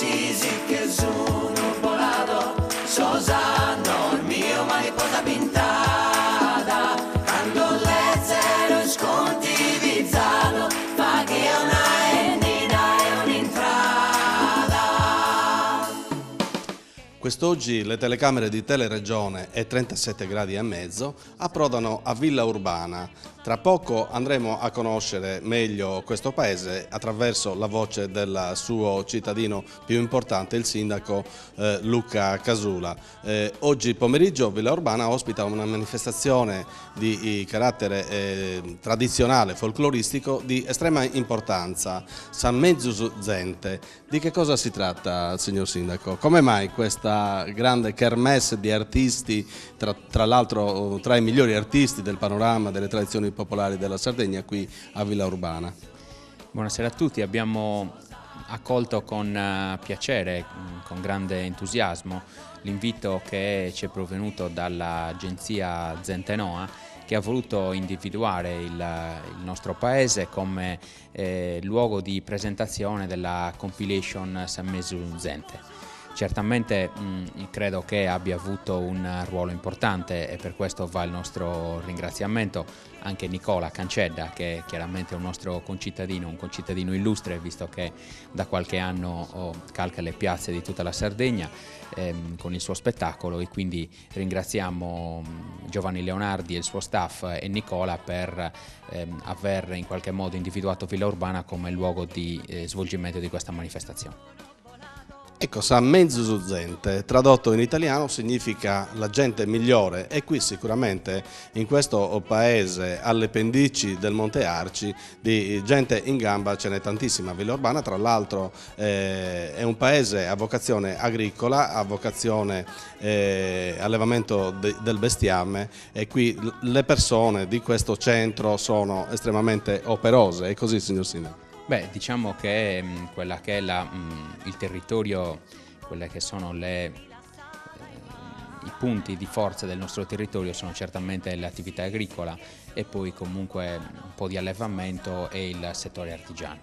sì sì che sono volato, sosando il mio mariposa pintata, quando le zero scontivizzato, fa che una endina e un'entrata. Quest'oggi le telecamere di Teleregione e 37 gradi e mezzo approdano a Villa Urbana. Tra poco andremo a conoscere meglio questo paese attraverso la voce del suo cittadino più importante, il sindaco Luca Casula. Oggi pomeriggio Villa Urbana ospita una manifestazione di carattere tradizionale, folcloristico di estrema importanza, San Mezzo Zente. Di che cosa si tratta, signor sindaco? Come mai questa grande kermesse di artisti, tra l'altro tra i migliori artisti del panorama delle tradizioni popolari della Sardegna qui a Villa Urbana? Buonasera a tutti, abbiamo accolto con piacere, con grande entusiasmo l'invito che ci è provenuto dall'agenzia Zentenoa, che ha voluto individuare il nostro paese come luogo di presentazione della compilation San Mezzo Zente. Certamente credo che abbia avuto un ruolo importante e per questo va il nostro ringraziamento anche a Nicola Cancedda, che è chiaramente un nostro concittadino, un concittadino illustre, visto che da qualche anno calca le piazze di tutta la Sardegna con il suo spettacolo, e quindi ringraziamo Giovanni Leonardi e il suo staff e Nicola per aver in qualche modo individuato Villa Urbana come luogo di svolgimento di questa manifestazione. Ecco, San Mezzo Zente, tradotto in italiano, significa la gente migliore, e qui sicuramente in questo paese alle pendici del Monte Arci di gente in gamba ce n'è tantissima a Villa Urbana. Tra l'altro è un paese a vocazione agricola, a vocazione allevamento del bestiame, e qui le persone di questo centro sono estremamente operose. È così, signor sindaco? Beh, diciamo che quella che è il territorio, quelle che sono i punti di forza del nostro territorio sono certamente l'attività agricola e poi comunque un po' di allevamento e il settore artigiano.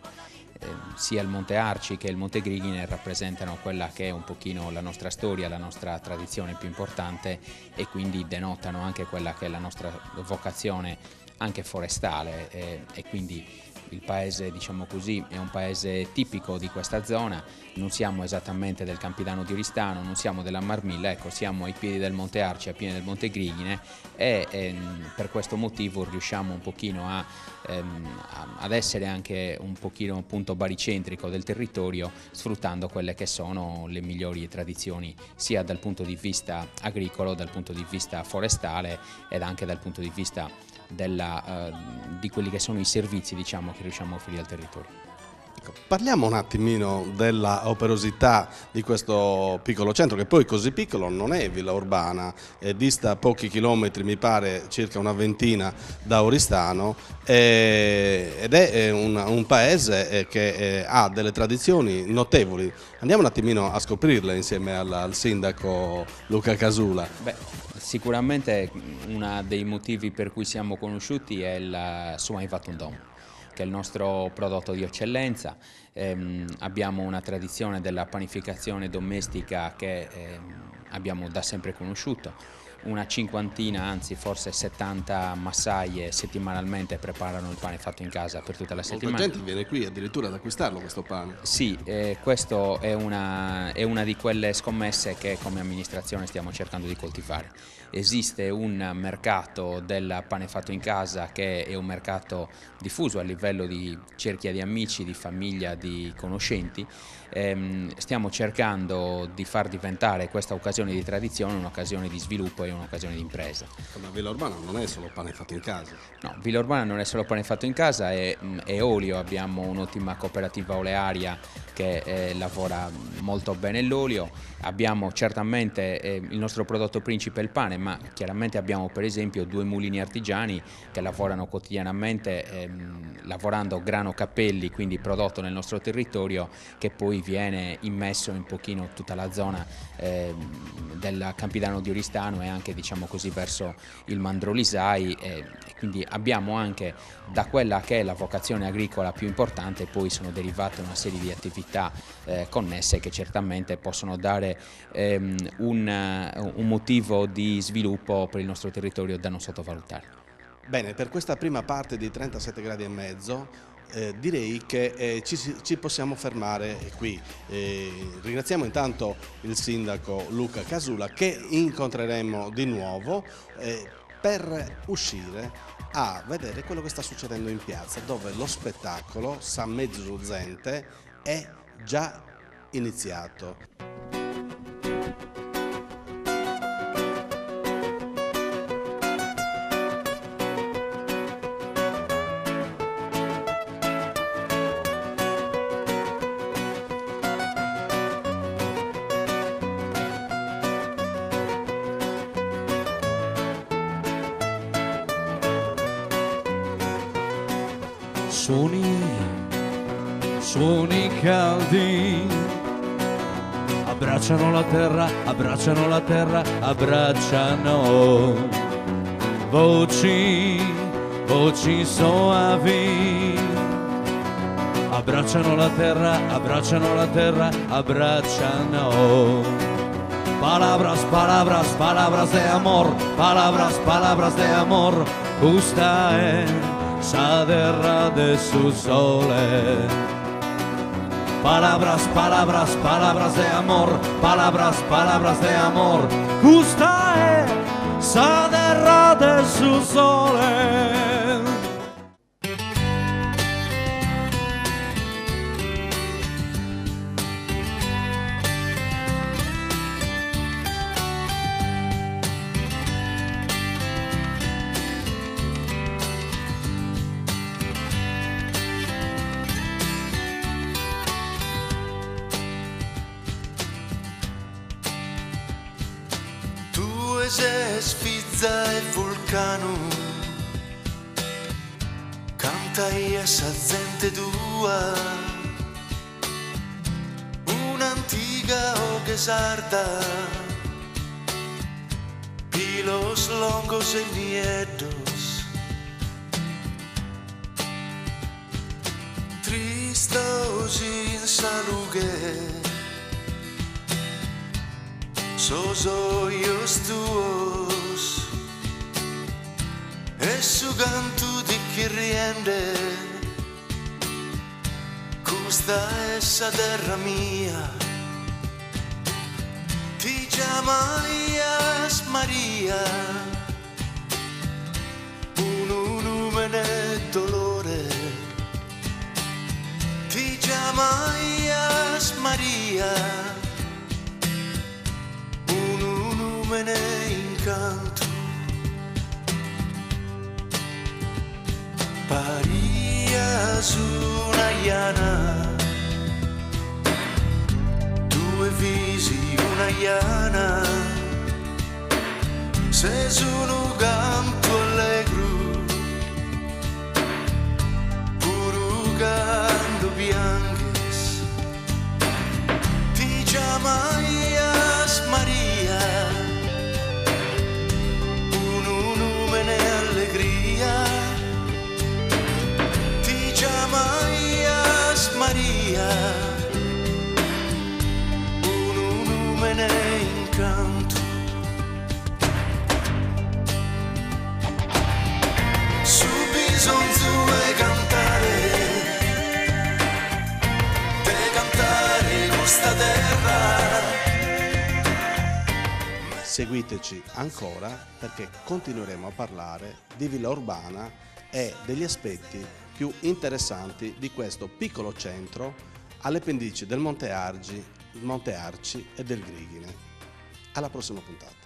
Sia il Monte Arci che il Monte Grighine rappresentano quella che è un pochino la nostra storia, la nostra tradizione più importante, e quindi denotano anche quella che è la nostra vocazione anche forestale, e quindi il paese, diciamo così, è un paese tipico di questa zona. Non siamo esattamente del Campidano di Oristano, non siamo della Marmilla, ecco, siamo ai piedi del Monte Arci, ai piedi del Monte Grighine, e per questo motivo riusciamo un pochino ad essere anche un pochino un punto baricentrico del territorio, sfruttando quelle che sono le migliori tradizioni sia dal punto di vista agricolo, dal punto di vista forestale ed anche dal punto di vista di quelli che sono i servizi, diciamo, che riusciamo a offrire al territorio. Ecco, parliamo un attimino della operosità di questo piccolo centro, che poi così piccolo non è. Villa Urbana, dista pochi chilometri, mi pare circa una ventina da Oristano, ed è un paese che ha delle tradizioni notevoli. Andiamo un attimino a scoprirle insieme al sindaco Luca Casula. Beh, sicuramente uno dei motivi per cui siamo conosciuti è il Suai Vatundom, che è il nostro prodotto di eccellenza. Abbiamo una tradizione della panificazione domestica che abbiamo da sempre conosciuto. Una cinquantina, anzi forse 70 massaie settimanalmente preparano il pane fatto in casa per tutta la settimana. Molta gente viene qui addirittura ad acquistarlo questo pane. Sì, questo è una di quelle scommesse che come amministrazione stiamo cercando di coltivare. Esiste un mercato del pane fatto in casa che è un mercato diffuso a livello di cerchia di amici, di famiglia, di conoscenti. Stiamo cercando di far diventare questa occasione di tradizione un'occasione di sviluppo e un'occasione di impresa. Ma Villa Urbana non è solo pane fatto in casa. No, Villa Urbana non è solo pane fatto in casa, è olio. Abbiamo un'ottima cooperativa olearia che lavora molto bene l'olio. Abbiamo certamente il nostro prodotto principe è il pane, ma chiaramente abbiamo per esempio 2 mulini artigiani che lavorano quotidianamente lavorando grano cappelli, quindi prodotto nel nostro territorio, che poi viene immesso in pochino tutta la zona del Campidano di Oristano e anche, diciamo così, verso il Mandrolisai, e quindi abbiamo anche da quella che è la vocazione agricola più importante, poi sono derivate una serie di attività connesse che certamente possono dare un motivo di sviluppo per il nostro territorio da non sottovalutare. Bene, per questa prima parte di 37 gradi e mezzo direi che ci possiamo fermare qui. Ringraziamo intanto il sindaco Luca Casula, che incontreremo di nuovo per uscire a vedere quello che sta succedendo in piazza, dove lo spettacolo San Mezzuzente è già iniziato. Suoni caldi abbracciano la terra, abbracciano voci soavi, abbracciano la terra, abbracciano palabras de amor, justa es Saderra de su sole. Palabras de amor, justa es Saderra de su sole. Sfizza e vulcano, canta essa gente tua, un'antica o che sarda, pilos longos e nietos, tristos in salughe. Sos ojos tuos e su canto di chi riende, questa essa terra mia, ti chiamaias Maria, un numene dolore, ti chiamaias Maria. Me ne incanto, parias una iana, due visi una iana, se sono canto allegro, puro canto bianches, ti chiamaias Maria. Ti chiamaias Maria, un numene incanto. Su bisogno di cantare questa terra. Seguiteci ancora, perché continueremo a parlare di Villa Urbana e degli aspetti più interessanti di questo piccolo centro alle pendici del Monte Arci e del Grighine. Alla prossima puntata.